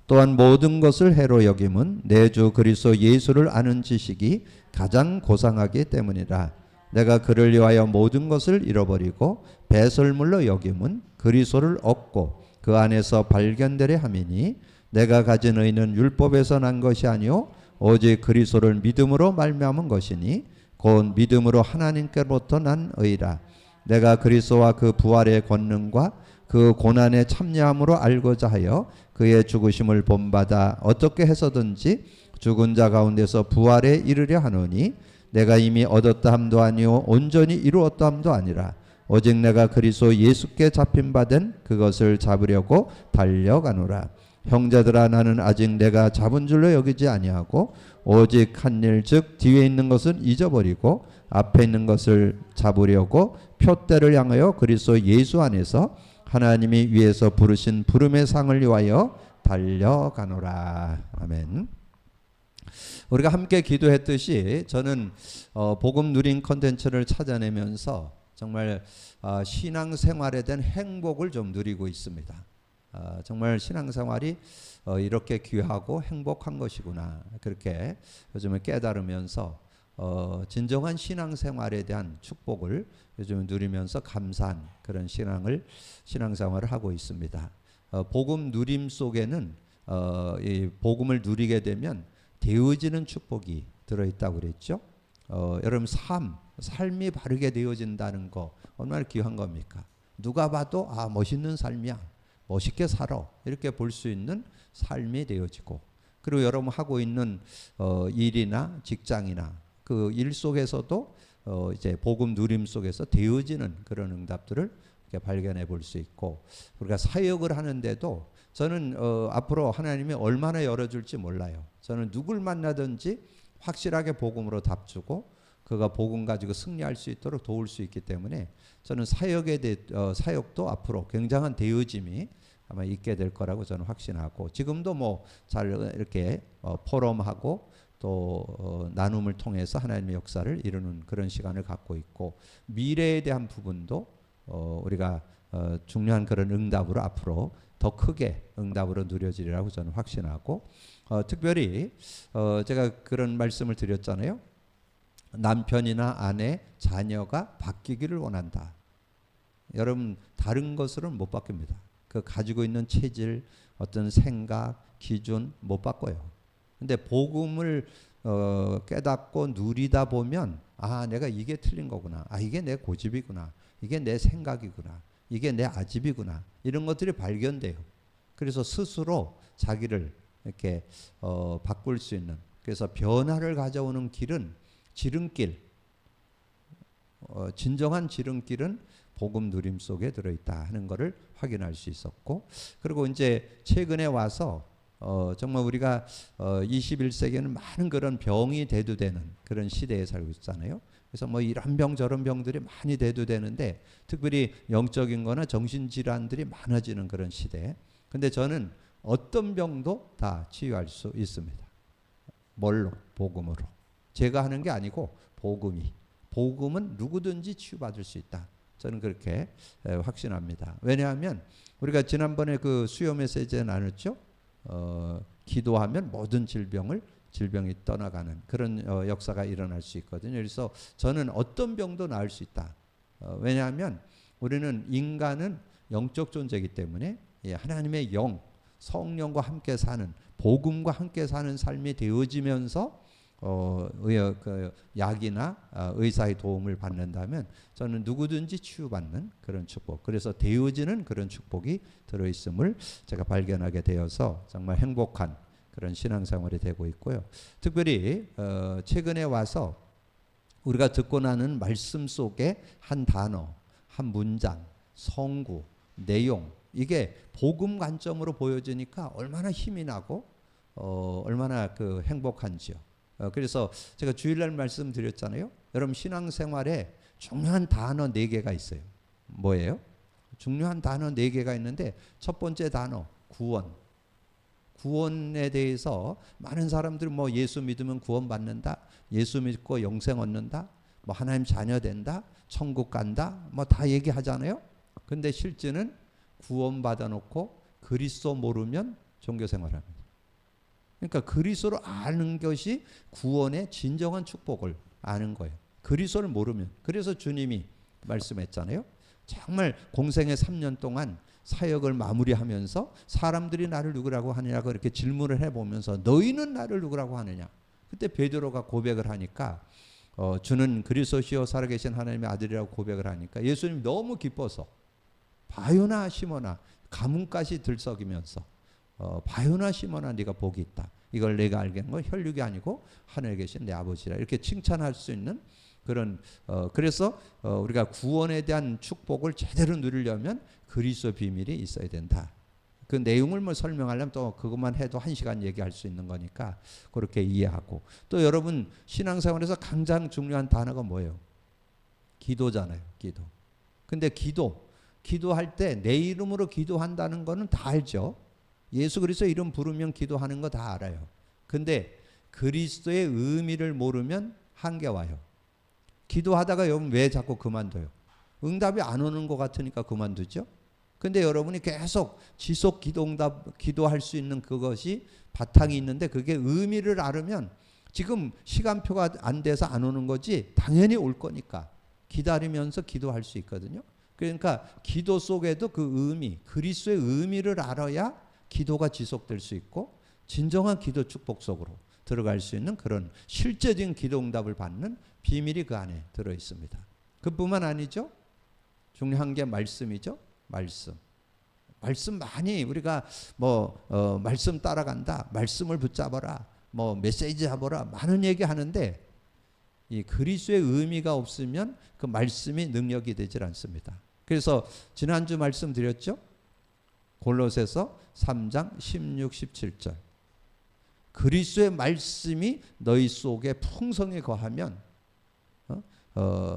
또한 모든 것을 해로 여김은 내 주 그리스도 예수를 아는 지식이 가장 고상하기 때문이라. 내가 그를 위하여 모든 것을 잃어버리고 배설물로 여김은 그리스도를 얻고 그 안에서 발견되려 함이니 내가 가진 의는 율법에서 난 것이 아니요 오직 그리스도를 믿음으로 말미암은 것이니 곧 믿음으로 하나님께로부터 난 의라. 내가 그리스도와 그 부활의 권능과 그 고난의 참여함으로 알고자 하여 그의 죽으심을 본받아 어떻게 해서든지 죽은 자 가운데서 부활에 이르려 하노니 내가 이미 얻었다 함도 아니요 온전히 이루었다 함도 아니라 오직 내가 그리스도 예수께 잡힌 바 된 그것을 잡으려고 달려가노라. 형제들아 나는 아직 내가 잡은 줄로 여기지 아니하고 오직 한 일 즉 뒤에 있는 것은 잊어버리고 앞에 있는 것을 잡으려고 표대를 향하여 그리스도 예수 안에서 하나님이 위에서 부르신 부름의 상을 위하여 달려가노라. 아멘. 우리가 함께 기도했듯이 저는 복음 누린 컨텐츠를 찾아내면서 정말 신앙생활에 대한 행복을 좀 누리고 있습니다. 정말 신앙생활이 이렇게 귀하고 행복한 것이구나 그렇게 요즘에 깨달으면서 진정한 신앙생활에 대한 축복을 요즘 누리면서 감사한 그런 신앙생활을 하고 있습니다. 복음 누림 속에는 이 복음을 누리게 되면 되어지는 축복이 들어있다고 그랬죠. 여러분 삶이 바르게 되어진다는 거 얼마나 귀한 겁니까? 누가 봐도 멋있는 삶이야. 멋있게 살아. 이렇게 볼 수 있는 삶이 되어지고 그리고 여러분 하고 있는 일이나 직장이나 그 일 속에서도 이제 복음 누림 속에서 되어지는 그런 응답들을 이렇게 발견해 볼 수 있고 우리가 사역을 하는데도 저는 앞으로 하나님이 얼마나 열어줄지 몰라요. 저는 누굴 만나든지 확실하게 복음으로 답주고 그가 복음 가지고 승리할 수 있도록 도울 수 있기 때문에 저는 사역도 앞으로 굉장한 되어짐이 아마 있게 될 거라고 저는 확신하고 지금도 뭐 잘 이렇게 포럼하고 또 나눔을 통해서 하나님의 역사를 이루는 그런 시간을 갖고 있고 미래에 대한 부분도 우리가 중요한 그런 응답으로 앞으로 더 크게 응답으로 누려지리라고 저는 확신하고 특별히 제가 그런 말씀을 드렸잖아요. 남편이나 아내, 자녀가 바뀌기를 원한다. 여러분 다른 것으로는 못 바뀝니다. 그 가지고 있는 체질, 어떤 생각, 기준 못 바꿔요. 근데 복음을 깨닫고 누리다 보면 내가 이게 틀린 거구나. 이게 내 고집이구나. 이게 내 생각이구나. 이게 내 아집이구나. 이런 것들이 발견돼요. 그래서 스스로 자기를 이렇게 바꿀 수 있는 그래서 변화를 가져오는 길은 지름길 진정한 지름길은 복음 누림 속에 들어있다 하는 것을 확인할 수 있었고 그리고 이제 최근에 와서 정말 우리가 21세기에는 많은 그런 병이 대두되는 그런 시대에 살고 있잖아요. 그래서 뭐 이런 병 저런 병들이 많이 대두되는데 특별히 영적인 거나 정신질환들이 많아지는 그런 시대. 근데 저는 어떤 병도 다 치유할 수 있습니다. 뭘로? 복음으로. 제가 하는 게 아니고 복음은 누구든지 치유받을 수 있다. 저는 그렇게 확신합니다. 왜냐하면 우리가 지난번에 그 수요 메시지에 나눴죠. 기도하면 모든 질병이 떠나가는 그런 역사가 일어날 수 있거든요. 그래서 저는 어떤 병도 나을 수 있다. 왜냐하면 우리는 인간은 영적 존재이기 때문에 하나님의 영, 성령과 함께 사는 복음과 함께 사는 삶이 되어지면서 약이나 의사의 도움을 받는다면 저는 누구든지 치유받는 그런 축복 그래서 되어지는 그런 축복이 들어있음을 제가 발견하게 되어서 정말 행복한 그런 신앙생활이 되고 있고요. 특별히 최근에 와서 우리가 듣고 나는 말씀 속에 한 단어, 한 문장, 성구, 내용 이게 복음 관점으로 보여지니까 얼마나 힘이 나고 얼마나 그 행복한지요. 그래서 제가 주일날 말씀드렸잖아요. 여러분 신앙생활에 중요한 단어 4개가 있어요. 뭐예요? 중요한 단어 4개가 있는데 첫 번째 단어 구원. 구원에 대해서 많은 사람들이 뭐 예수 믿으면 구원받는다. 예수 믿고 영생 얻는다. 뭐 하나님 자녀 된다. 천국 간다. 뭐 다 얘기하잖아요. 근데 실제는 구원받아 놓고 그리스도 모르면 종교 생활하면서. 그러니까 그리스도를 아는 것이 구원의 진정한 축복을 아는 거예요. 그리스도를 모르면. 그래서 주님이 말씀했잖아요. 정말 공생의 3년 동안 사역을 마무리하면서 사람들이 나를 누구라고 하느냐고 이렇게 질문을 해보면서 너희는 나를 누구라고 하느냐. 그때 베드로가 고백을 하니까 주는 그리스도시요 살아계신 하나님의 아들이라고 고백을 하니까 예수님이 너무 기뻐서 바요나 시몬아 가문까지 들썩이면서 바요나 시몬아 네가 복이 있다. 이걸 내가 알겠는 건 혈육이 아니고 하늘에 계신 내 아버지라. 이렇게 칭찬할 수 있는 그런 그래서 우리가 구원에 대한 축복을 제대로 누리려면 그리스도 비밀이 있어야 된다. 그 내용을 뭐 설명하려면 또 그것만 해도 1시간 얘기할 수 있는 거니까 그렇게 이해하고. 또 여러분 신앙생활에서 가장 중요한 단어가 뭐예요? 기도잖아요. 기도. 근데 기도할 때 내 이름으로 기도한다는 거는 다 알죠. 예수 그리스도 이름 부르면 기도하는 거 다 알아요. 근데 그리스도의 의미를 모르면 한계 와요. 기도하다가 여러분 왜 자꾸 그만둬요? 응답이 안 오는 것 같으니까 그만두죠. 근데 여러분이 계속 지속 기도할 수 있는 그것이 바탕이 있는데 그게 의미를 알으면 지금 시간표가 안 돼서 안 오는 거지 당연히 올 거니까 기다리면서 기도할 수 있거든요. 그러니까 기도 속에도 그 의미, 그리스도의 의미를 알아야 기도가 지속될 수 있고 진정한 기도 축복 속으로 들어갈 수 있는 그런 실제적인 기도 응답을 받는 비밀이 그 안에 들어 있습니다. 그뿐만 아니죠. 중요한 게 말씀이죠. 말씀 많이 우리가 말씀 따라간다, 말씀을 붙잡아라, 메시지 잡아라 많은 얘기 하는데 이 그리스도의 의미가 없으면 그 말씀이 능력이 되질 않습니다. 그래서 지난주 말씀드렸죠. 골로새서 3장 16, 17절. 그리스도의 말씀이 너희 속에 풍성히 거하면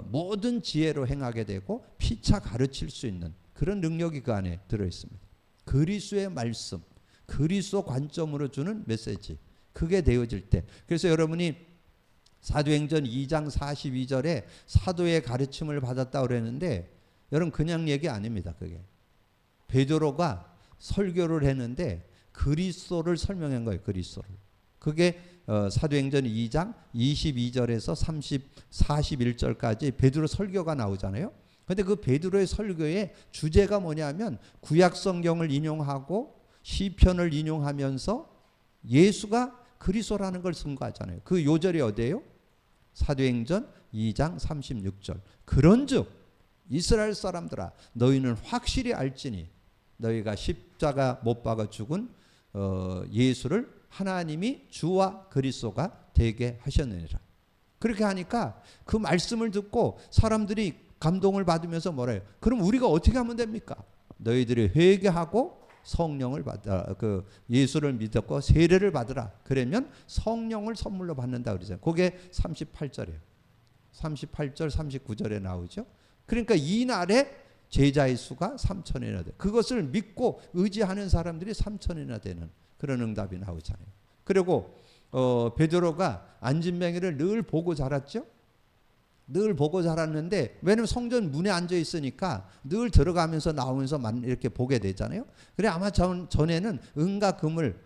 모든 지혜로 행하게 되고 피차 가르칠 수 있는 그런 능력이 그 안에 들어있습니다. 그리스도의 말씀, 그리스도 관점으로 주는 메시지, 그게 되어질 때. 그래서 여러분이 사도행전 2장 42절에 사도의 가르침을 받았다고 그랬는데 여러분 그냥 얘기 아닙니다. 그게 베드로가 설교를 했는데 그리스도를 설명한 거예요. 그리스도를. 그게 사도행전 2장 22절에서 41절까지 베드로 설교가 나오잖아요. 근데 그 베드로의 설교의 주제가 뭐냐면 구약 성경을 인용하고 시편을 인용하면서 예수가 그리스도라는 걸 증거하잖아요. 그 요절이 어디예요? 사도행전 2장 36절. 그런즉 이스라엘 사람들아 너희는 확실히 알지니 너희가 십자가 못 박아 죽은 예수를 하나님이 주와 그리스도가 되게 하셨느니라. 그렇게 하니까 그 말씀을 듣고 사람들이 감동을 받으면서 뭐래요? 그럼 우리가 어떻게 하면 됩니까? 너희들이 회개하고 성령을 받아 예수를 믿었고 세례를 받으라. 그러면 성령을 선물로 받는다 그러잖아요. 그게 38절이에요. 38절 39절에 나오죠. 그러니까 이날에 제자의 수가 3천이나 돼. 그것을 믿고 의지하는 사람들이 3천이나 되는 그런 응답이 나오잖아요. 그리고 베드로가 안진뱅이를 늘 보고 자랐죠. 늘 보고 자랐는데 왜냐면 성전 문에 앉아 있으니까 늘 들어가면서 나오면서 이렇게 보게 되잖아요. 그래 아마 전에는 은과 금을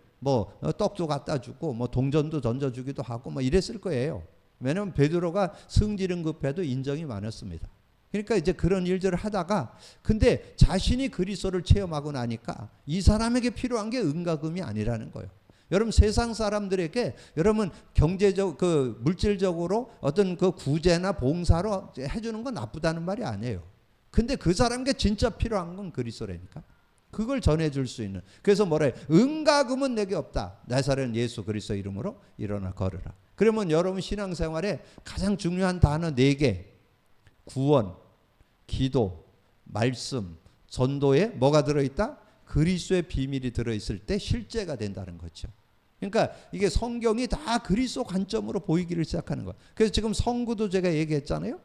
떡도 갖다 주고 동전도 던져주기도 하고 이랬을 거예요. 왜냐면 베드로가 승질은 급해도 인정이 많았습니다. 그러니까 이제 그런 일들을 하다가 근데 자신이 그리스도를 체험하고 나니까 이 사람에게 필요한 게 은과 금이 아니라는 거예요. 여러분 세상 사람들에게 여러분 경제적 물질적으로 어떤 그 구제나 봉사로 해주는 건 나쁘다는 말이 아니에요. 근데 그 사람에게 진짜 필요한 건 그리스도라니까. 그걸 전해줄 수 있는. 그래서 뭐래? 은과 금은 내게 없다. 나사렛 예수 그리스도 이름으로 일어나 걸으라. 그러면 여러분 신앙생활에 가장 중요한 단어 4개. 구원, 기도, 말씀, 전도에 뭐가 들어있다? 그리스도의 비밀이 들어있을 때 실제가 된다는 거죠. 그러니까 이게 성경이 다 그리스도 관점으로 보이기를 시작하는 거예요. 그래서 지금 성구도 제가 얘기했잖아요.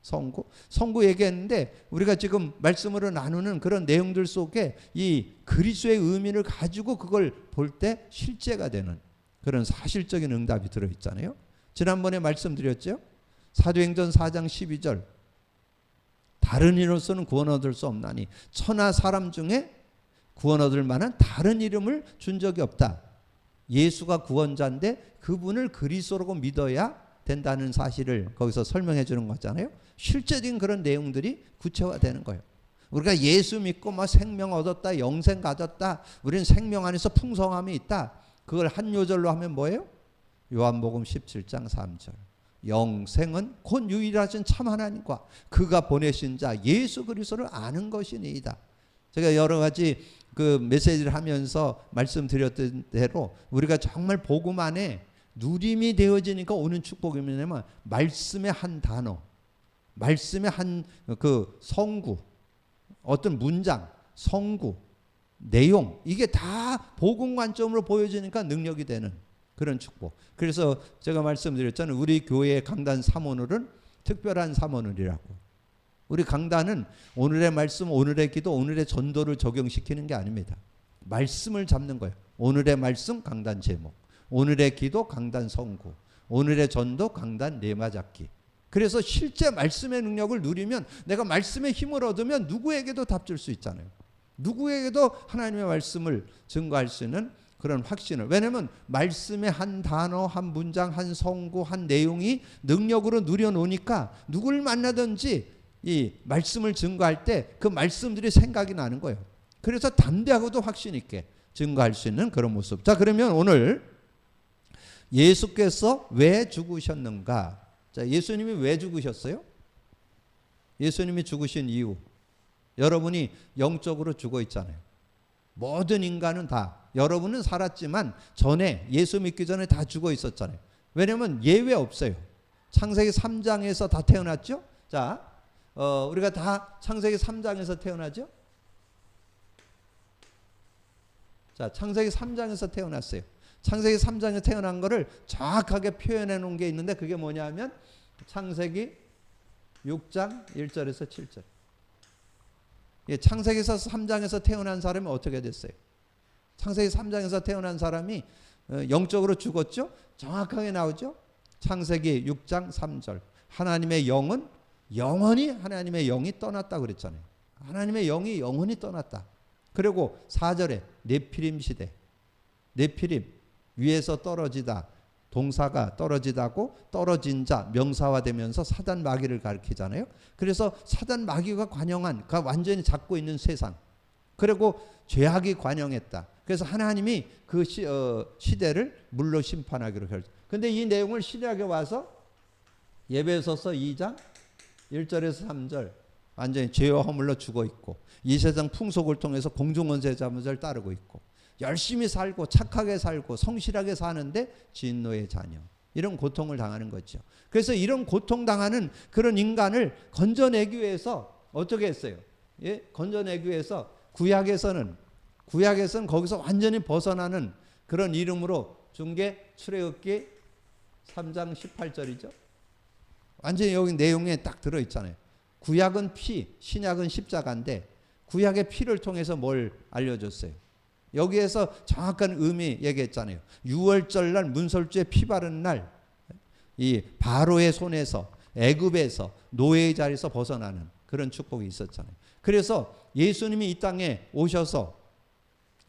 성구 얘기했는데 우리가 지금 말씀으로 나누는 그런 내용들 속에 이 그리스도의 의미를 가지고 그걸 볼 때 실제가 되는 그런 사실적인 응답이 들어있잖아요. 지난번에 말씀드렸죠. 사도행전 4장 12절 다른 이로서는 구원 얻을 수 없나니 천하 사람 중에 구원 얻을 만한 다른 이름을 준 적이 없다. 예수가 구원자인데 그분을 그리스도라고 믿어야 된다는 사실을 거기서 설명해 주는 거잖아요. 실제적인 그런 내용들이 구체화되는 거예요. 우리가 예수 믿고 막 생명 얻었다, 영생 가졌다, 우리는 생명 안에서 풍성함이 있다. 그걸 한 요절로 하면 뭐예요? 요한복음 17장 3절. 영생은 곧 유일하신 참 하나님과 그가 보내신 자 예수 그리스도를 아는 것이니이다. 제가 여러 가지 그 메시지를 하면서 말씀드렸던 대로 우리가 정말 복음 안에 누림이 되어지니까 오는 축복이 뭐냐면 말씀의 한 단어, 말씀의 한 그 성구, 어떤 문장, 성구, 내용, 이게 다 복음 관점으로 보여지니까 능력이 되는 그런 축복. 그래서 제가 말씀드렸잖아요. 우리 교회의 강단 사모늘은 특별한 사모늘이라고. 우리 강단은 오늘의 말씀, 오늘의 기도, 오늘의 전도를 적용시키는 게 아닙니다. 말씀을 잡는 거예요. 오늘의 말씀, 강단 제목. 오늘의 기도, 강단 성구. 오늘의 전도, 강단 레마 잡기. 그래서 실제 말씀의 능력을 누리면, 내가 말씀의 힘을 얻으면 누구에게도 답 줄 수 있잖아요. 누구에게도 하나님의 말씀을 증거할 수 있는 그런 확신을. 왜냐하면 말씀의 한 단어, 한 문장, 한 성구, 한 내용이 능력으로 누려놓으니까 누구를 만나든지 이 말씀을 증거할 때 그 말씀들이 생각이 나는 거예요. 그래서 담대하고도 확신 있게 증거할 수 있는 그런 모습. 자, 그러면 오늘 예수께서 왜 죽으셨는가? 자, 예수님이 왜 죽으셨어요? 예수님이 죽으신 이유. 여러분이 영적으로 죽어 있잖아요. 모든 인간은 다, 여러분은 살았지만 전에, 예수 믿기 전에 다 죽어 있었잖아요. 왜냐하면 예외 없어요. 창세기 3장에서 다 태어났죠. 자, 우리가 다 창세기 3장에서 태어나죠. 자, 창세기 3장에서 태어났어요. 창세기 3장에서 태어난 거를 정확하게 표현해 놓은 게 있는데, 그게 뭐냐면 창세기 6장 1절에서 7절. 창세기에서 3장에서 태어난 사람이 어떻게 됐어요? 창세기 3장에서 태어난 사람이 영적으로 죽었죠? 정확하게 나오죠? 창세기 6장 3절. 하나님의 영은 영원히, 하나님의 영이 떠났다 그랬잖아요. 하나님의 영이 영원히 떠났다. 그리고 4절에 네피림 시대. 네피림, 위에서 떨어지다. 동사가 떨어지다고, 떨어진 자, 명사화되면서 사단 마귀를 가리키잖아요. 그래서 사단 마귀가 관영한, 그 완전히 잡고 있는 세상. 그리고 죄악이 관영했다. 그래서 하나님이 그 시대를 물로 심판하기로 결정. 근데 이 내용을 신약에 와서 에베소서 2장 1절에서 3절, 완전히 죄와 허물로 죽어 있고 이 세상 풍속을 통해서 공중원세 자문을 따르고 있고 열심히 살고 착하게 살고 성실하게 사는데 진노의 자녀, 이런 고통을 당하는 거죠. 그래서 이런 고통당하는 그런 인간을 건져내기 위해서 어떻게 했어요? 예? 건져내기 위해서 구약에서는 거기서 완전히 벗어나는 그런 이름으로 준 게 출애굽기 3장 18절이죠. 완전히 여기 내용에 딱 들어있잖아요. 구약은 피, 신약은 십자가인데 구약의 피를 통해서 뭘 알려줬어요? 여기에서 정확한 의미 얘기했잖아요. 6월절 날 문설주에 피 바른 날, 이 바로의 손에서, 애굽에서, 노예의 자리에서 벗어나는 그런 축복이 있었잖아요. 그래서 예수님이 이 땅에 오셔서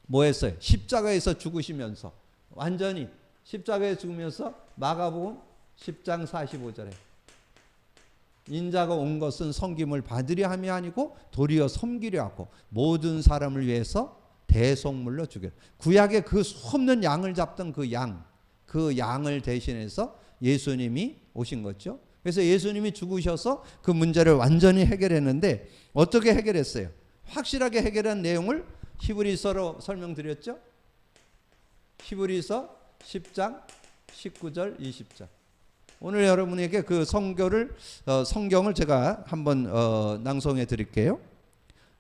뭐 했어요? 십자가에서 죽으시면서, 완전히 십자가에 죽으면서 마가복음 10장 45절에 인자가 온 것은 섬김을 받으려 함이 아니고 도리어 섬기려 하고 모든 사람을 위해서 대속물로 죽여. 구약에 그 수없는 양을 잡던 그 양을 대신해서 예수님이 오신 거죠. 그래서 예수님이 죽으셔서 그 문제를 완전히 해결했는데 어떻게 해결했어요? 확실하게 해결한 내용을 히브리서로 설명드렸죠. 히브리서 10장 19절 20절. 오늘 여러분에게 그 성경을 제가 한번 낭송해 드릴게요.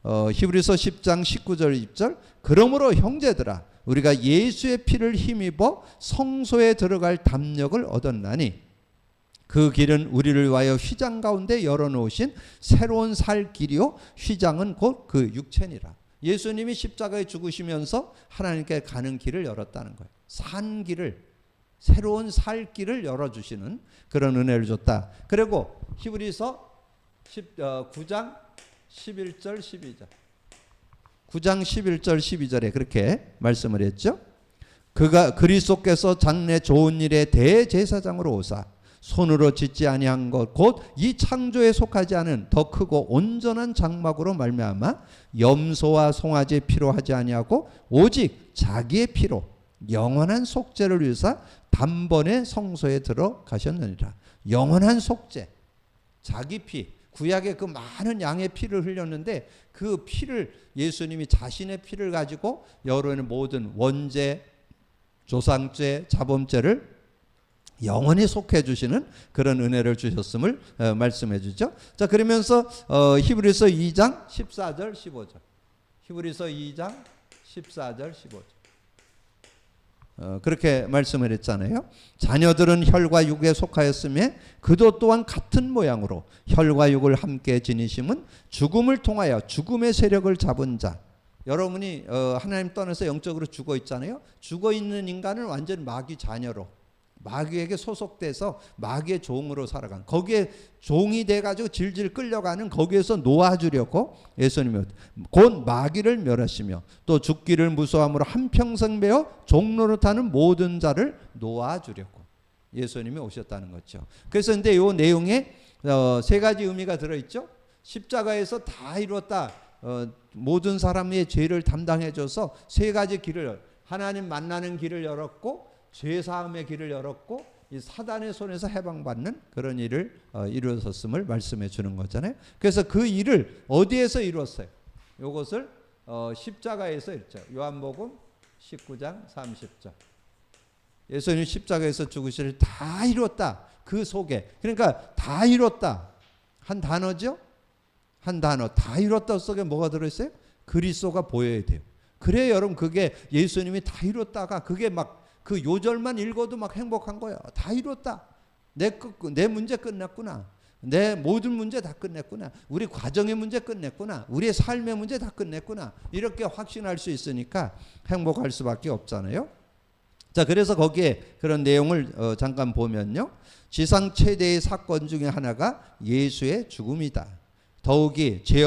히브리서 10장 19절 20절. 그러므로 형제들아, 우리가 예수의 피를 힘입어 성소에 들어갈 담력을 얻었나니 그 길은 우리를 위하여 휘장 가운데 열어놓으신 새로운 살 길이요 휘장은 곧 그 육체니라. 예수님이 십자가에 죽으시면서 하나님께 가는 길을 열었다는 거예요. 산 길을, 새로운 살 길을 열어주시는 그런 은혜를 줬다. 그리고 히브리서 9장 11절 12절. 9장 11절 12절에 그렇게 말씀을 했죠. 그가 그리스도께서 장래 좋은 일의 대제사장으로 오사 손으로 짓지 아니한 것 곧 이 창조에 속하지 않은 더 크고 온전한 장막으로 말미암아 염소와 송아지의 피로 하지 아니하고 오직 자기의 피로 영원한 속죄를 위해서 단번에 성소에 들어가셨느니라. 영원한 속죄, 자기 피, 구약에 그 많은 양의 피를 흘렸는데 그 피를 예수님이 자신의 피를 가지고 여러분의 모든 원죄, 조상죄, 자범죄를 영원히 속해 주시는 그런 은혜를 주셨음을 말씀해 주죠. 자, 그러면서 히브리서 2장 14절 15절. 히브리서 2장 14절 15절. 그렇게 말씀을 했잖아요. 자녀들은 혈과 육에 속하였음에 그도 또한 같은 모양으로 혈과 육을 함께 지니심은 죽음을 통하여 죽음의 세력을 잡은 자. 여러분이 하나님 떠나서 영적으로 죽어 있잖아요. 죽어 있는 인간은 완전 마귀 자녀로 마귀에게 소속돼서 마귀의 종으로 살아간, 거기에 종이 돼가지고 질질 끌려가는, 거기에서 놓아주려고 예수님이 곧 마귀를 멸하시며 또 죽기를 무서워함으로 한평생 매어 종노릇하는 모든 자를 놓아주려고 예수님이 오셨다는 거죠. 그래서 근데 이 내용에 세 가지 의미가 들어있죠. 십자가에서 다 이뤘다. 모든 사람의 죄를 담당해줘서 세 가지 길을, 하나님 만나는 길을 열었고 죄사함의 길을 열었고 이 사단의 손에서 해방받는 그런 일을 이루었음을 말씀해 주는 거잖아요. 그래서 그 일을 어디에서 이루었어요? 이것을 십자가에서 이뤘죠. 요한복음 19장 30절. 예수님 십자가에서 죽으시를 다 이뤘다. 그 속에, 그러니까 다 이뤘다 한 단어죠. 한 단어, 다 이뤘다 속에 뭐가 들어있어요? 그리스도가 보여야 돼요. 그래 여러분, 그게 예수님이 다 이뤘다가 그게 막 그 요절만 읽어도 막 행복한 거야. 다 이뤘다. 내 문제 끝났구나. 내 모든 문제 다 끝냈구나. 우리 가정의 문제 끝냈구나. 우리의 삶의 문제 다 끝냈구나. 이렇게 확신할 수 있으니까 행복할 수밖에 없잖아요. 자, 그래서 거기에 그런 내용을 잠깐 보면요. 지상 최대의 사건 중에 하나가 예수의 죽음이다. 더욱이 죄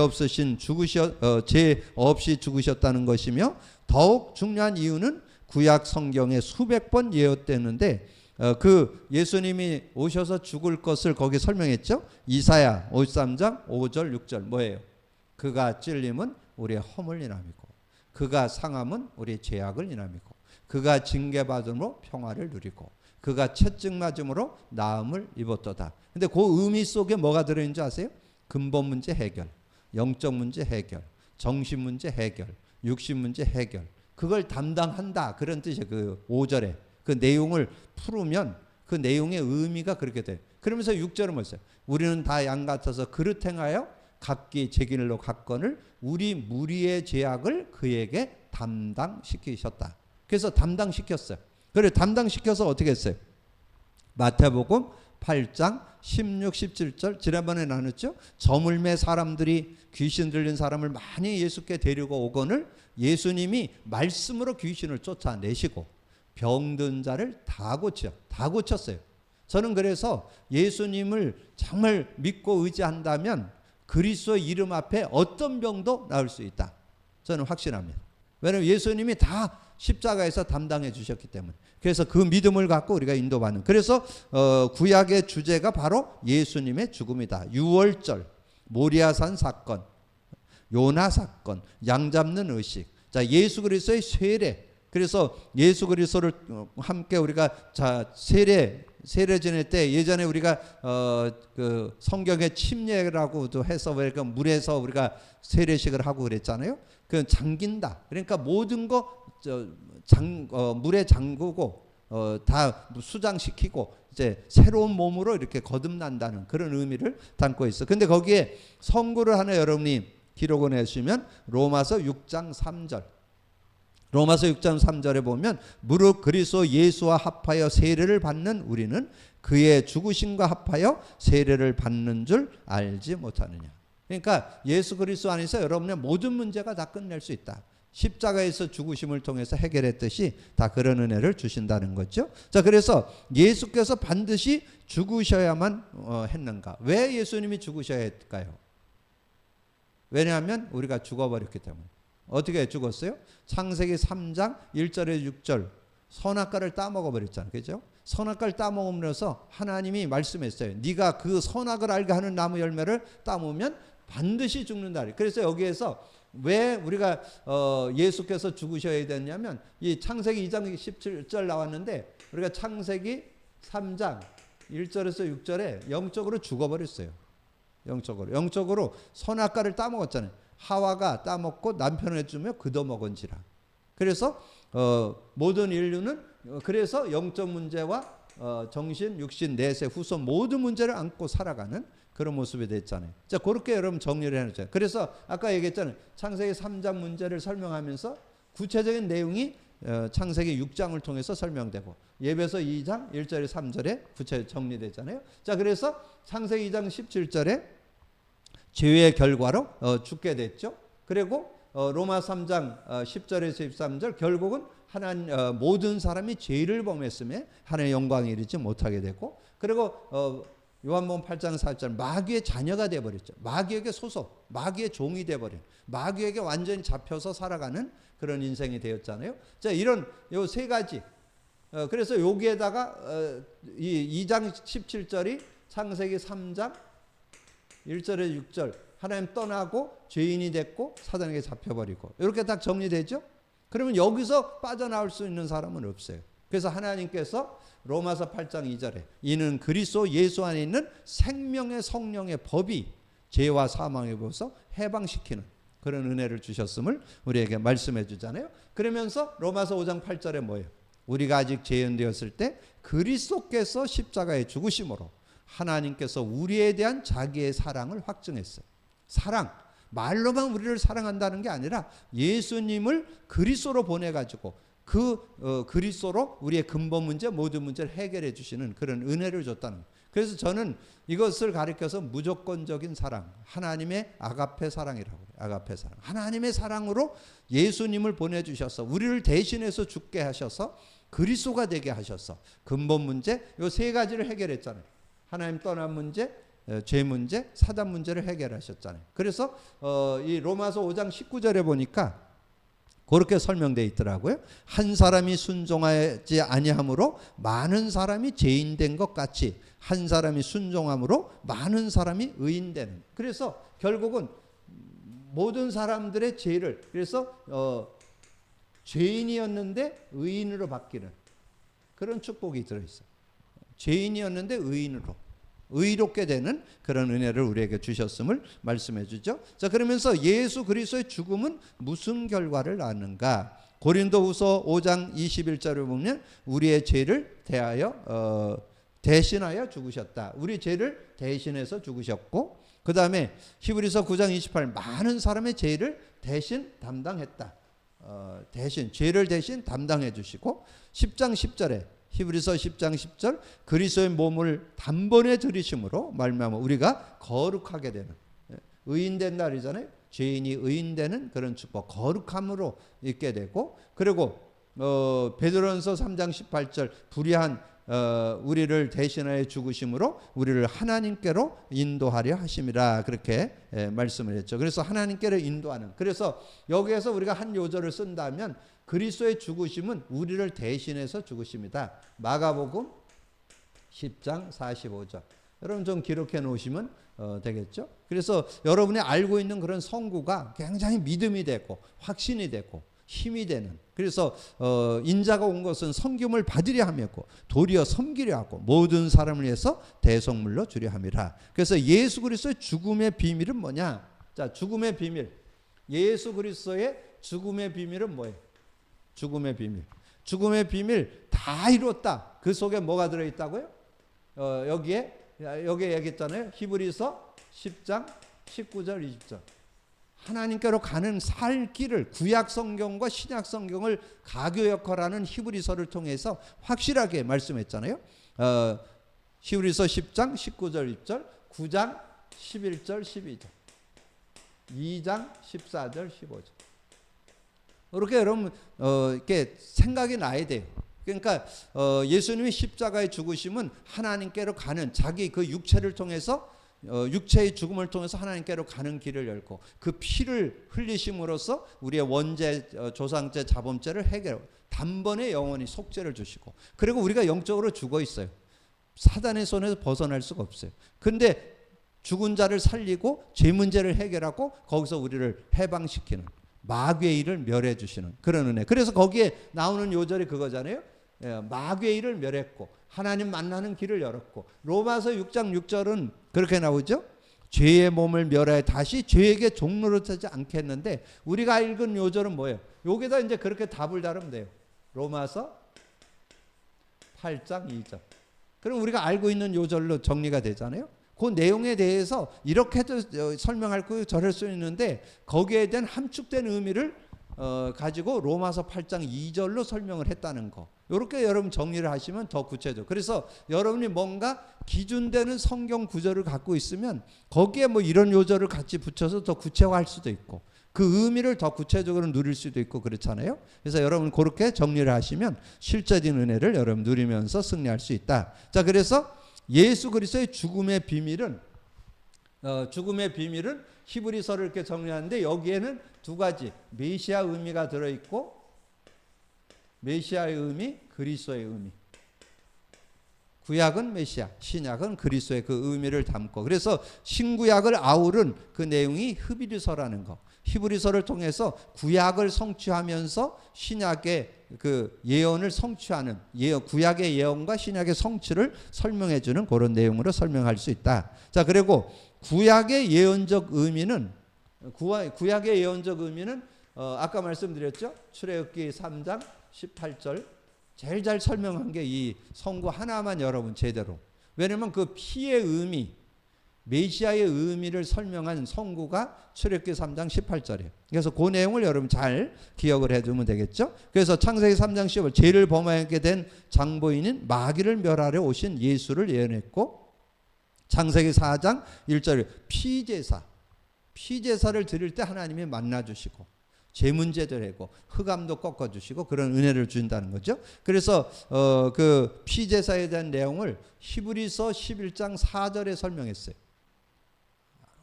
없이 죽으셨다는 것이며, 더욱 중요한 이유는 구약 성경에 수백 번 예언됐는데 그 예수님이 오셔서 죽을 것을 거기 설명했죠. 이사야 53장 5절 6절 뭐예요? 그가 찔림은 우리의 허물 인함이고 그가 상함은 우리의 죄악을 인함이고 그가 징계받음으로 평화를 누리고 그가 채찍 맞음으로 나음을 입었도다. 근데 그 의미 속에 뭐가 들어있는지 아세요? 근본 문제 해결, 영적 문제 해결, 정신 문제 해결, 육신 문제 해결, 그걸 담당한다, 그런 뜻이에요. 그 5절에 그 내용을 풀으면 그 내용의 의미가 그렇게 돼요. 그러면서 6절은 뭐였어요? 우리는 다 양 같아서 그릇 행하여 각기 제 길로 갔거늘 우리 무리의 죄악을 그에게 담당시키셨다. 그래서 담당시켰어요. 그래 담당시켜서 어떻게 했어요? 마태복음 8장 16, 17절 지난번에 나눴죠. 저물매 사람들이 귀신 들린 사람을 많이 예수께 데리고 오거늘 예수님이 말씀으로 귀신을 쫓아내시고 병든 자를 다 고쳤어요. 저는 그래서 예수님을 정말 믿고 의지한다면 그리스도의 이름 앞에 어떤 병도 나을 수 있다. 저는 확신합니다. 왜냐하면 예수님이 다 십자가에서 담당해 주셨기 때문에. 그래서 그 믿음을 갖고 우리가 인도받는. 그래서 구약의 주제가 바로 예수님의 죽음이다. 유월절, 모리아산 사건, 요나 사건, 양 잡는 의식. 자, 예수 그리스도의 세례. 그래서 예수 그리스도를 함께 우리가 세례 지낼 때 예전에 우리가 그 성경의 침례라고도 해서 그러니까 물에서 우리가 세례식을 하고 그랬잖아요. 그 잠긴다. 그러니까 모든 거 물에 잠그고 다 수장시키고 이제 새로운 몸으로 이렇게 거듭난다는 그런 의미를 담고 있어. 근데 거기에 선구를 하나 여러분이 기록을 해주시면 로마서 6장 3절. 로마서 6장 3절에 보면 무릇 그리스도 예수와 합하여 세례를 받는 우리는 그의 죽으심과 합하여 세례를 받는 줄 알지 못하느냐. 그러니까 예수 그리스도 안에서 여러분의 모든 문제가 다 끝낼 수 있다. 십자가에서 죽으심을 통해서 해결했듯이 다 그런 은혜를 주신다는 거죠. 자, 그래서 예수께서 반드시 죽으셔야만 했는가? 왜 예수님이 죽으셔야 할까요? 왜냐하면 우리가 죽어버렸기 때문에. 어떻게 죽었어요? 창세기 3장 1절에 6절 선악과를 따먹어 버렸잖아요. 그죠? 선악과를 따먹으면서 하나님이 말씀했어요. 네가 그 선악을 알게 하는 나무 열매를 따먹으면 반드시 죽는다. 그래서 여기에서 왜 우리가 예수께서 죽으셔야 되냐면 이 창세기 2장 17절 나왔는데 우리가 창세기 3장 1절에서 6절에 영적으로 죽어버렸어요. 영적으로 선악과를 따먹었잖아요. 하와가 따먹고 남편을 주며 그도먹은지라. 그래서 모든 인류는 그래서 영적 문제와 정신, 육신, 내세, 후손 모든 문제를 안고 살아가는 그런 모습이 됐잖아요. 자, 그렇게 여러분 정리를 해놓죠. 그래서 아까 얘기했잖아요. 창세기 3장 문제를 설명하면서 구체적인 내용이 창세기 6장을 통해서 설명되고 예배서 2장 1절에 3절에 구체적으로 정리되잖아요. 자, 그래서 창세기 2장 17절에 죄의 결과로 죽게 됐죠. 그리고 로마 3장 10절에서 13절 결국은 하나님 모든 사람이 죄를 범했음에 하나님의 영광에 이르지 못하게 되고 그리고 요한복음 8장 4절 마귀의 자녀가 되어버렸죠. 마귀에게 소속, 마귀의 종이 되어버린, 마귀에게 완전히 잡혀서 살아가는 그런 인생이 되었잖아요. 자, 이런 요 세 가지. 그래서 여기에다가 이 2장 17절이 창세기 3장 1절에 6절 하나님 떠나고 죄인이 됐고 사단에게 잡혀버리고 이렇게 딱 정리되죠. 그러면 여기서 빠져나올 수 있는 사람은 없어요. 그래서 하나님께서 로마서 8장 2절에 이는 그리스도 예수 안에 있는 생명의 성령의 법이 죄와 사망에 벌써 해방시키는 그런 은혜를 주셨음을 우리에게 말씀해 주잖아요. 그러면서 로마서 5장 8절에 뭐예요? 우리가 아직 죄인되었을 때 그리스도께서 십자가에 죽으심으로 하나님께서 우리에 대한 자기의 사랑을 확증했어요. 사랑, 말로만 우리를 사랑한다는 게 아니라 예수님을 그리스도로 보내가지고 그 그리스도로 우리의 근본 문제, 모든 문제를 해결해 주시는 그런 은혜를 줬다는 거예요. 그래서 저는 이것을 가리켜서 무조건적인 사랑, 하나님의 아가페 사랑이라고 해요. 아가페 사랑. 하나님의 사랑으로 예수님을 보내주셔서 우리를 대신해서 죽게 하셔서 그리스도가 되게 하셔서 근본 문제, 이 세 가지를 해결했잖아요. 하나님 떠난 문제, 죄 문제, 사단 문제를 해결하셨잖아요. 그래서 이 로마서 5장 19절에 보니까 그렇게 설명되어 있더라고요. 한 사람이 순종하지 아니함으로 많은 사람이 죄인된 것 같이 한 사람이 순종함으로 많은 사람이 의인되는. 그래서 결국은 모든 사람들의 죄를 그래서 죄인이었는데 의인으로 바뀌는 그런 축복이 들어있어요. 죄인이었는데 의인으로 의롭게 되는 그런 은혜를 우리에게 주셨음을 말씀해 주죠. 자, 그러면서 예수 그리스도의 죽음은 무슨 결과를 낳는가? 고린도후서 5장 21절을 보면 우리의 죄를 대신하여 죽으셨다. 우리 죄를 대신해서 죽으셨고 그 다음에 히브리서 9장 28 많은 사람의 죄를 대신 담당했다. 죄를 대신 담당해 주시고 10장 10절에 히브리서 10장 10절 그리스도의 몸을 단번에 들이심으로 말미암아 우리가 거룩하게 되는 의인된 날이잖아요. 죄인이 의인되는 그런 축복 거룩함으로 있게 되고 그리고 베드로전서 3장 18절 불의한 우리를 대신하여 죽으심으로 우리를 하나님께로 인도하려 하심이라 그렇게 말씀을 했죠. 그래서 하나님께로 인도하는 그래서 여기에서 우리가 한 요절을 쓴다면 그리스도의 죽으심은 우리를 대신해서 죽으심이다. 마가복음 10장 45절 여러분 좀 기록해 놓으시면 되겠죠. 그래서 여러분이 알고 있는 그런 선구가 굉장히 믿음이 되고 확신이 되고 힘이 되는 그래서 인자가 온 것은 섬김을 받으려 함이었고 도리어 섬기려 하고 모든 사람을 위해서 대속물로 주려 함이라. 그래서 예수 그리스도의 죽음의 비밀은 뭐냐? 자, 죽음의 비밀. 예수 그리스도의 죽음의 비밀은 뭐예요? 죽음의 비밀 다 이뤘다. 그 속에 뭐가 들어있다고요? 여기에 얘기했잖아요. 히브리서 10장 19절 20절 하나님께로 가는 살 길을 구약 성경과 신약 성경을 가교 역할하는 히브리서를 통해서 확실하게 말씀했잖아요. 히브리서 10장 19절 20절 9장 11절 12절 2장 14절 15절 이렇게 여러분 이렇게 생각이 나야 돼요. 그러니까 예수님이 십자가에 죽으심은 하나님께로 가는 자기 그 육체를 통해서 육체의 죽음을 통해서 하나님께로 가는 길을 열고 그 피를 흘리심으로써 우리의 원죄, 조상죄, 자범죄를 해결하고 단번에 영원히 속죄를 주시고 그리고 우리가 영적으로 죽어 있어요. 사단의 손에서 벗어날 수가 없어요. 근데 죽은 자를 살리고 죄 문제를 해결하고 거기서 우리를 해방시키는 마귀의 일을 멸해 주시는 그런 은혜. 그래서 거기에 나오는 요절이 그거잖아요. 마귀의 일을 멸했고 하나님 만나는 길을 열었고 로마서 6장 6절은 그렇게 나오죠. 죄의 몸을 멸하여 다시 죄에게 종노릇하지 않겠는데 우리가 읽은 요절은 뭐예요? 여기다 이제 그렇게 답을 다루면 돼요. 로마서 8장 2절. 그럼 우리가 알고 있는 요절로 정리가 되잖아요. 그 내용에 대해서 이렇게도 설명할 거 저럴 수 있는데 거기에 대한 함축된 의미를 가지고 로마서 8장 2절로 설명을 했다는 거. 이렇게 여러분 정리를 하시면 더 구체적. 그래서 여러분이 뭔가 기준되는 성경 구절을 갖고 있으면 거기에 뭐 이런 요절을 같이 붙여서 더 구체화할 수도 있고 그 의미를 더 구체적으로 누릴 수도 있고 그렇잖아요. 그래서 여러분 그렇게 정리를 하시면 실제적인 은혜를 여러분 누리면서 승리할 수 있다. 자, 그래서 예수 그리스도의 죽음의 비밀은 히브리서를 이렇게 정리하는데 여기에는 두 가지 메시아 의미가 들어있고 메시아의 의미, 그리스도의 의미. 구약은 메시아, 신약은 그리스도의 그 의미를 담고 그래서 신구약을 아우른 그 내용이 히브리서라는 거. 히브리서를 통해서 구약을 성취하면서 신약의 그 예언을 성취하는 구약의 예언과 신약의 성취를 설명해 주는 그런 내용으로 설명할 수 있다. 자, 그리고 구약의 예언적 의미는 아까 말씀드렸죠. 출애굽기 3장 18절 제일 잘 설명한 게 이 성구 하나만 여러분 제대로. 왜냐면 그 피의 의미 메시아의 의미를 설명한 성구가 출애굽기 3장 18절이에요. 그래서 그 내용을 여러분 잘 기억을 해두면 되겠죠. 그래서 창세기 3장 15절 죄를 범하게 된 장보인인 마귀를 멸하려 오신 예수를 예언했고 창세기 4장 1절 피제사를 드릴 때 하나님이 만나주시고 죄 문제도 해고 흑암도 꺾어주시고 그런 은혜를 주신다는 거죠. 그래서 그 피제사에 대한 내용을 히브리서 11장 4절에 설명했어요.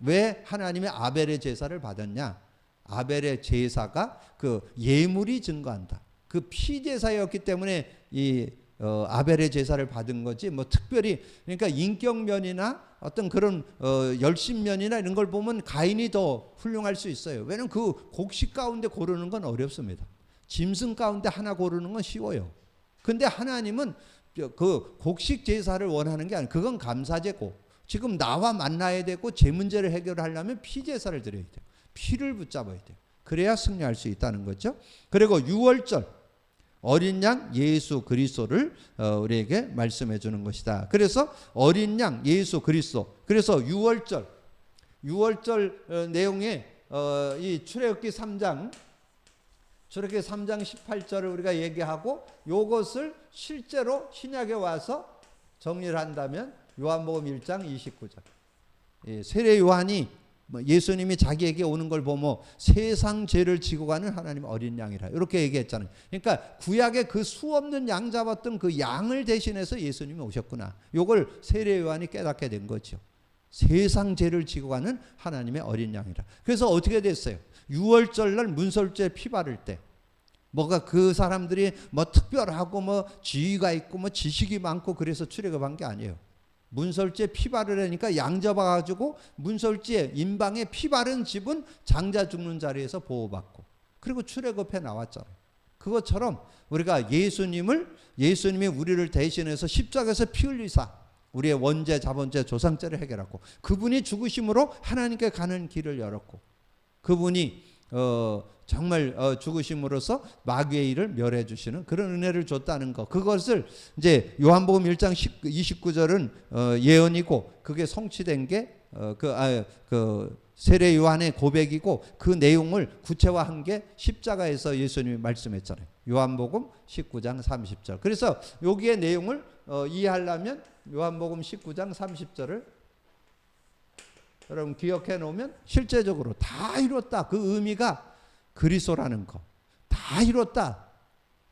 왜 하나님의 아벨의 제사를 받았냐? 아벨의 제사가 그 예물이 증거한다. 그 피제사였기 때문에 이 아벨의 제사를 받은 거지 뭐 특별히 그러니까 인격면이나 어떤 그런 열심면이나 이런 걸 보면 가인이 더 훌륭할 수 있어요. 왜냐하면 그 곡식 가운데 고르는 건 어렵습니다. 짐승 가운데 하나 고르는 건 쉬워요. 근데 하나님은 그 곡식 제사를 원하는 게 아니에요. 그건 감사제고 지금 나와 만나야 되고 제 문제를 해결하려면 피제사를 드려야 돼요. 피를 붙잡아야 돼요. 그래야 승리할 수 있다는 거죠. 그리고 유월절 어린 양 예수 그리스도를 우리에게 말씀해 주는 것이다. 그래서 어린 양 예수 그리스도. 그래서 유월절 내용에 이 출애굽기 3장 18절을 우리가 얘기하고 요것을 실제로 신약에 와서 정리를 한다면 요한복음 1장 29절. 세례 요한이 예수님이 자기에게 오는 걸 보면 세상 죄를 지고 가는 하나님 어린 양이라 이렇게 얘기했잖아요. 그러니까 구약에 그 수 없는 양 잡았던 그 양을 대신해서 예수님이 오셨구나. 이걸 세례 요한이 깨닫게 된 거죠. 세상 죄를 지고 가는 하나님의 어린 양이라. 그래서 어떻게 됐어요? 유월절날 문설주에 피 바를 때 뭐가 그 사람들이 뭐 특별하고 뭐 지위가 있고 뭐 지식이 많고 그래서 출애굽한 게 아니에요. 문설주에 피 바르려니까 양 잡아가지고 문설주에 인방에 피 바른 집은 장자 죽는 자리에서 보호받고 그리고 출애굽해 나왔잖아요. 그것처럼 우리가 예수님이 우리를 대신해서 십자가에서 피 흘리사 우리의 원죄, 자본죄, 조상죄를 해결하고 그분이 죽으심으로 하나님께 가는 길을 열었고 그분이 정말 죽으심으로써 마귀의 일을 멸해 주시는 그런 은혜를 줬다는 것. 그것을 이제 요한복음 1장 29절은 예언이고 그게 성취된 게 그 세례 요한의 고백이고 그 내용을 구체화한 게 십자가에서 예수님이 말씀했잖아요. 요한복음 19장 30절. 그래서 여기의 내용을 이해하려면 요한복음 19장 30절을 여러분 기억해 놓으면 실제적으로 다 이뤘다. 그 의미가 그리스도라는 거. 다 이뤘다.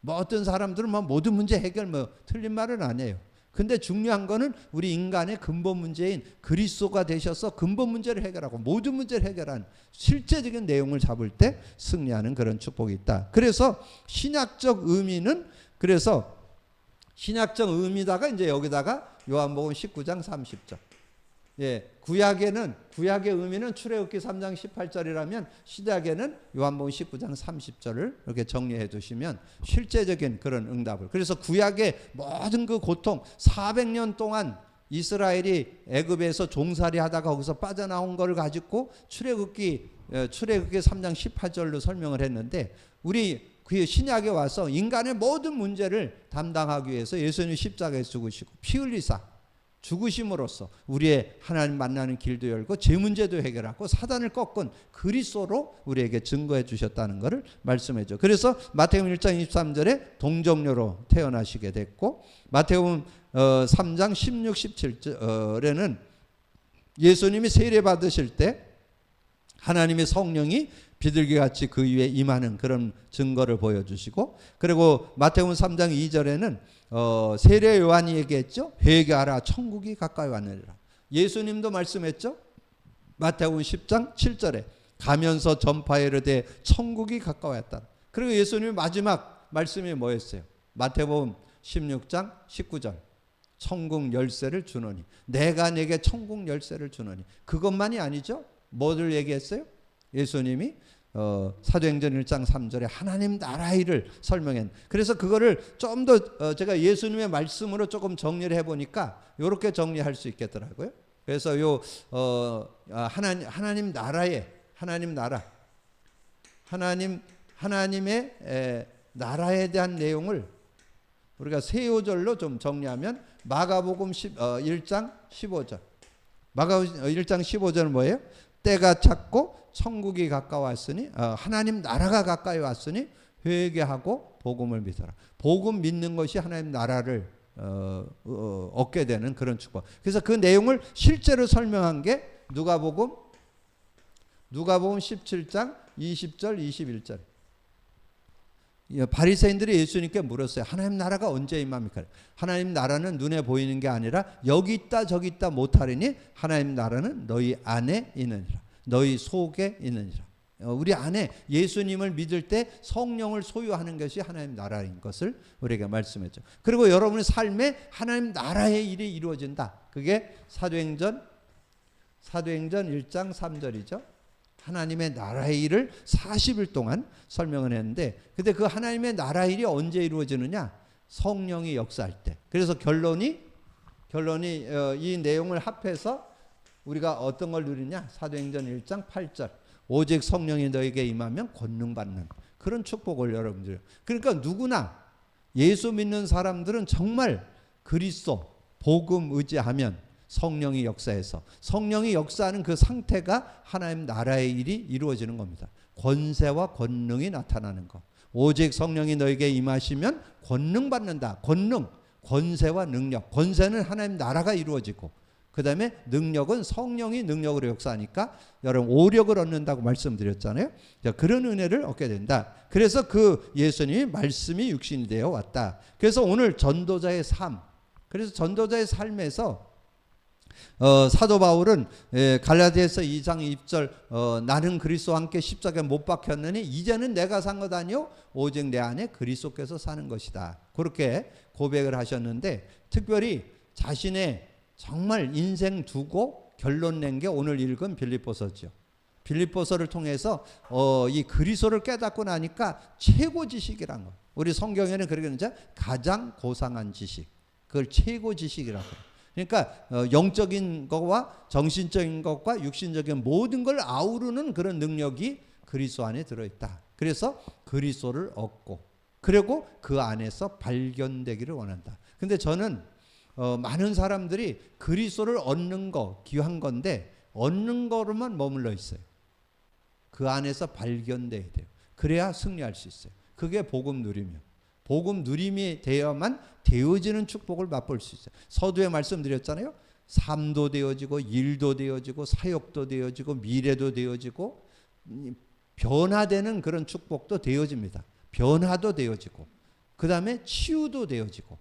뭐 어떤 사람들은 뭐 모든 문제 해결 뭐 틀린 말은 아니에요. 근데 중요한 거는 우리 인간의 근본 문제인 그리스도가 되셔서 근본 문제를 해결하고 모든 문제를 해결한 실제적인 내용을 잡을 때 승리하는 그런 축복이 있다. 그래서 신약적 의미는 신약적 의미다가 이제 여기다가 요한복음 19장 30절. 예, 구약의 의미는 출애굽기 3장 18절이라면 신약에는 요한복음 19장 30절을 이렇게 정리해 두시면 실제적인 그런 응답을. 그래서 구약의 모든 그 고통 400년 동안 이스라엘이 애굽에서 종살이 하다가 거기서 빠져나온 걸 가지고 출애굽기 3장 18절로 설명을 했는데 우리 그 신약에 와서 인간의 모든 문제를 담당하기 위해서 예수님이 십자가에 죽으시고 피 흘리사 죽으심으로써 우리의 하나님 만나는 길도 열고 제 문제도 해결하고 사단을 꺾은 그리스도로 우리에게 증거해 주셨다는 것을 말씀해 줘. 그래서 마태복음 1장 23절에 동정녀로 태어나시게 됐고 마태복음 3장 16, 17절에는 예수님이 세례 받으실 때 하나님의 성령이 비둘기같이 그 위에 임하는 그런 증거를 보여주시고 그리고 마태복음 3장 2절에는 세례 요한이 얘기했죠. 회개하라 천국이 가까이 왔느니라. 예수님도 말씀했죠. 마태복음 10장 7절에 가면서 전파에 이르되 천국이 가까이 왔다. 그리고 예수님의 마지막 말씀이 뭐였어요? 마태복음 16장 19절 천국 열쇠를 주노니 내가 내게 천국 열쇠를 주노니 그것만이 아니죠. 뭐를 얘기했어요? 예수님이 사도행전 1장 3절에 하나님 나라의 일을 설명했. 그래서 그거를 좀 더 제가 예수님의 말씀으로 조금 정리를 해보니까 이렇게 정리할 수 있겠더라고요. 그래서 하나님 나라의 하나님의 나라에 대한 내용을 우리가 세 요절로 좀 정리하면 마가복음 1장 15절. 마가복음 1장 15절은 뭐예요? 때가 찼고 천국이 가까웠으니 하나님 나라가 가까이 왔으니 회개하고 복음을 믿어라. 복음 믿는 것이 하나님 나라를 얻게 되는 그런 축복. 그래서 그 내용을 실제로 설명한 게 누가복음 17장 20절 21절. 바리새인들이 예수님께 물었어요. 하나님 나라가 언제 임합니까? 하나님 나라는 눈에 보이는 게 아니라 여기 있다 저기 있다 못하리니 하나님 나라는 너희 안에 있느니라. 너희 속에 있느니라. 우리 안에 예수님을 믿을 때 성령을 소유하는 것이 하나님 나라인 것을 우리에게 말씀했죠. 그리고 여러분의 삶에 하나님 나라의 일이 이루어진다. 그게 사도행전 1장 3절이죠. 하나님의 나라의 일을 40일 동안 설명을 했는데 근데 그 하나님의 나라의 일이 언제 이루어지느냐? 성령이 역사할 때. 그래서 결론이 이 내용을 합해서 우리가 어떤 걸 누리냐? 사도행전 1장 8절. 오직 성령이 너에게 임하면 권능받는 그런 축복을 여러분들. 그러니까 누구나 예수 믿는 사람들은 정말 그리스도 복음 의지하면 성령이 역사해서 성령이 역사하는 그 상태가 하나님 나라의 일이 이루어지는 겁니다. 권세와 권능이 나타나는 것. 오직 성령이 너에게 임하시면 권능 받는다. 권세와 능력. 권세는 하나님 나라가 이루어지고 그 다음에 능력은 성령이 능력으로 역사하니까 여러분 오력을 얻는다고 말씀드렸잖아요. 그런 은혜를 얻게 된다. 그래서 그 예수님이 말씀이 육신이 되어 왔다. 그래서 오늘 전도자의 삶. 그래서 전도자의 삶에서 사도 바울은 갈라디아서 2장 2절 나는 그리스도와 함께 십자가에 못 박혔느니 이제는 내가 산 것 아니요 오직 내 안에 그리스도께서 사는 것이다. 그렇게 고백을 하셨는데 특별히 자신의 정말 인생 두고 결론 낸 게 오늘 읽은 빌립보서죠. 빌립보서를 통해서 이 그리스도를 깨닫고 나니까 최고 지식이란 거. 우리 성경에는 그렇게 하는데 가장 고상한 지식. 그걸 최고 지식이라고 해요. 그러니까 영적인 것과 정신적인 것과 육신적인 모든 걸 아우르는 그런 능력이 그리스도 안에 들어있다. 그래서 그리스도를 얻고 그리고 그 안에서 발견되기를 원한다. 근데 저는 많은 사람들이 그리스도를 얻는 거 귀한 건데 얻는 거로만 머물러 있어요. 그 안에서 발견돼야 돼요. 그래야 승리할 수 있어요. 그게 복음 누리며 복음 누림이 되어야만 되어지는 축복을 맛볼 수 있어요. 서두에 말씀드렸잖아요. 삶도 되어지고 일도 되어지고 사역도 되어지고 미래도 되어지고 변화되는 그런 축복도 되어집니다. 변화도 되어지고 그 다음에 치유도 되어지고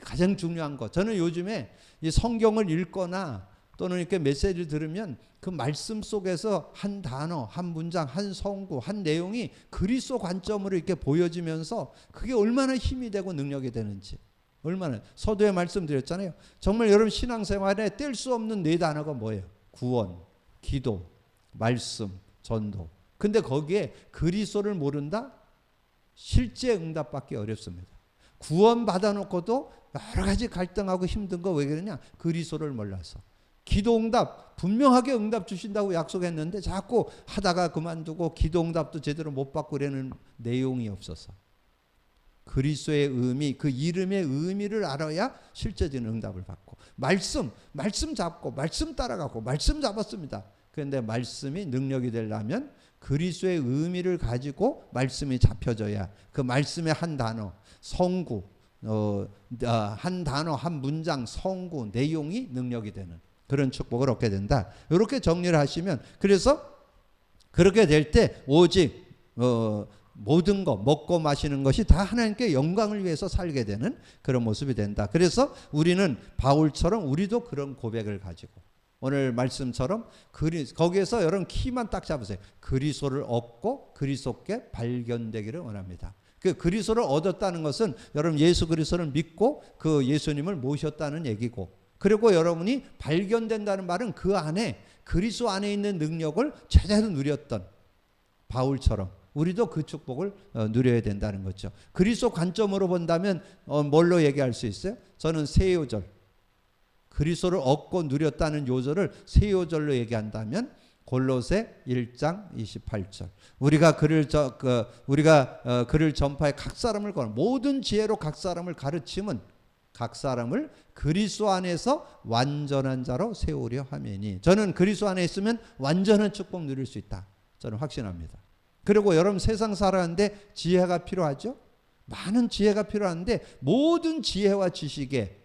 가장 중요한 거. 저는 요즘에 이 성경을 읽거나 또는 이렇게 메시지를 들으면 그 말씀 속에서 한 단어, 한 문장, 한 성구, 한 내용이 그리스도 관점으로 이렇게 보여지면서 그게 얼마나 힘이 되고 능력이 되는지. 얼마나. 서두에 말씀드렸잖아요. 정말 여러분 신앙생활에 뗄 수 없는 네 단어가 뭐예요? 구원, 기도, 말씀, 전도. 근데 거기에 그리스도를 모른다? 실제 응답받기 어렵습니다. 구원 받아놓고도 여러 가지 갈등하고 힘든 거 왜 그러냐? 그리스도를 몰라서. 기도 응답 분명하게 응답 주신다고 약속했는데 자꾸 하다가 그만두고 기도 응답도 제대로 못 받고 그러는 내용이 없어서. 그리스도의 의미, 그 이름의 의미를 알아야 실제적인 응답을 받고. 말씀 잡고 말씀 따라가고 말씀 잡았습니다. 그런데 말씀이 능력이 되려면 그리스도의 의미를 가지고 말씀이 잡혀져야 그 말씀의 한 단어, 성구, 한 단어, 한 문장, 성구, 내용이 능력이 되는 그런 축복을 얻게 된다. 이렇게 정리를 하시면, 그래서 그렇게 될 때 오직 모든 것, 먹고 마시는 것이 다 하나님께 영광을 위해서 살게 되는 그런 모습이 된다. 그래서 우리는 바울처럼 우리도 그런 고백을 가지고 오늘 말씀처럼 거기에서 여러분 키만 딱 잡으세요. 그리스도를 얻고 그리스도께 발견되기를 원합니다. 그 그리스도를 얻었다는 것은 여러분 예수 그리스도를 믿고 그 예수님을 모셨다는 얘기고, 그리고 여러분이 발견된다는 말은 그 안에 그리스도 안에 있는 능력을 제대로 누렸던 바울처럼 우리도 그 축복을 누려야 된다는 거죠. 그리스도 관점으로 본다면 뭘로 얘기할 수 있어요? 저는 세 요절, 그리스도를 얻고 누렸다는 요절을 세 요절로 얘기한다면 골로새 1장 28절. 우리가 그를 전파해 각 사람을 모든 지혜로 각 사람을 가르침은 각 사람을 그리스도 안에서 완전한 자로 세우려 하매니. 저는 그리스도 안에 있으면 완전한 축복 누릴 수 있다. 저는 확신합니다. 그리고 여러분 세상 살아가는데 지혜가 필요하죠? 많은 지혜가 필요한데 모든 지혜와 지식의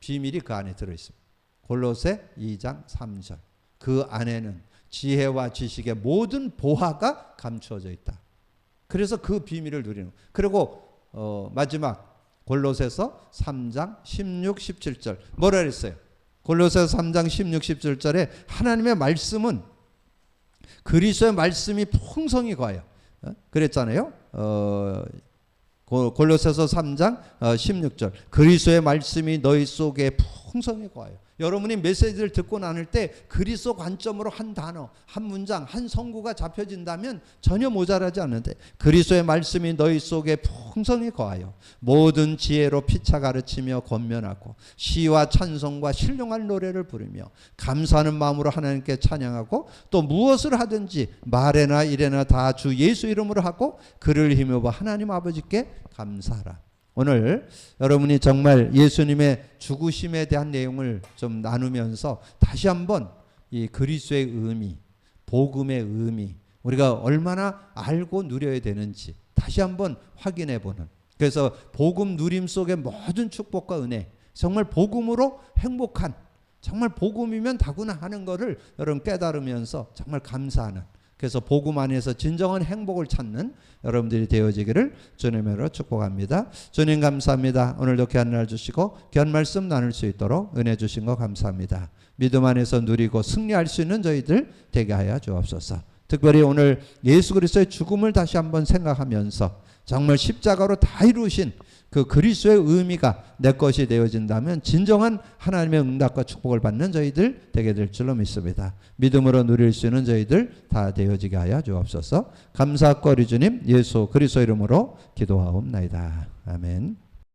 비밀이 그 안에 들어있습니다. 골로새 2장 3절. 그 안에는 지혜와 지식의 모든 보화가 감추어져 있다. 그래서 그 비밀을 누리는. 그리고 마지막 골로새서 3장 16, 17절 뭐라 그랬어요? 골로새서 3장 16, 17절에 하나님의 말씀은 그리스도의 말씀이 풍성히 거하여 그랬잖아요. 골로새서 3장 16절 그리스도의 말씀이 너희 속에 풍성히 거하여. 여러분이 메시지를 듣고 나눌 때 그리스도 관점으로 한 단어, 한 문장, 한 성구가 잡혀진다면 전혀 모자라지 않는데 그리스도의 말씀이 너희 속에 풍성히 거하여 모든 지혜로 피차 가르치며 권면하고 시와 찬송과 신령한 노래를 부르며 감사하는 마음으로 하나님께 찬양하고 또 무엇을 하든지 말에나 일에나 다 주 예수 이름으로 하고 그를 힘입어 하나님 아버지께 감사하라. 오늘 여러분이 정말 예수님의 죽으심에 대한 내용을 좀 나누면서 다시 한번 이 그리스도의 의미, 복음의 의미, 우리가 얼마나 알고 누려야 되는지 다시 한번 확인해 보는. 그래서 복음 누림 속의 모든 축복과 은혜, 정말 복음으로 행복한, 정말 복음이면 다구나 하는 것을 여러분 깨달으면서 정말 감사하는, 그래서 복음 안에서 진정한 행복을 찾는 여러분들이 되어지기를 주님으로 축복합니다. 주님 감사합니다. 오늘도 귀한 날 주시고 귀한 말씀 나눌 수 있도록 은혜 주신 거 감사합니다. 믿음 안에서 누리고 승리할 수 있는 저희들 되게 하여 주옵소서. 특별히 오늘 예수 그리스도의 죽음을 다시 한번 생각하면서 정말 십자가로 다 이루신 그 그리스도의 의미가 내 것이 되어진다면 진정한 하나님의 응답과 축복을 받는 저희들 되게 될 줄로 믿습니다. 믿음으로 누릴 수 있는 저희들 다 되어지게 하여 주옵소서. 감사거리 주님 예수 그리스도 이름으로 기도하옵나이다. 아멘.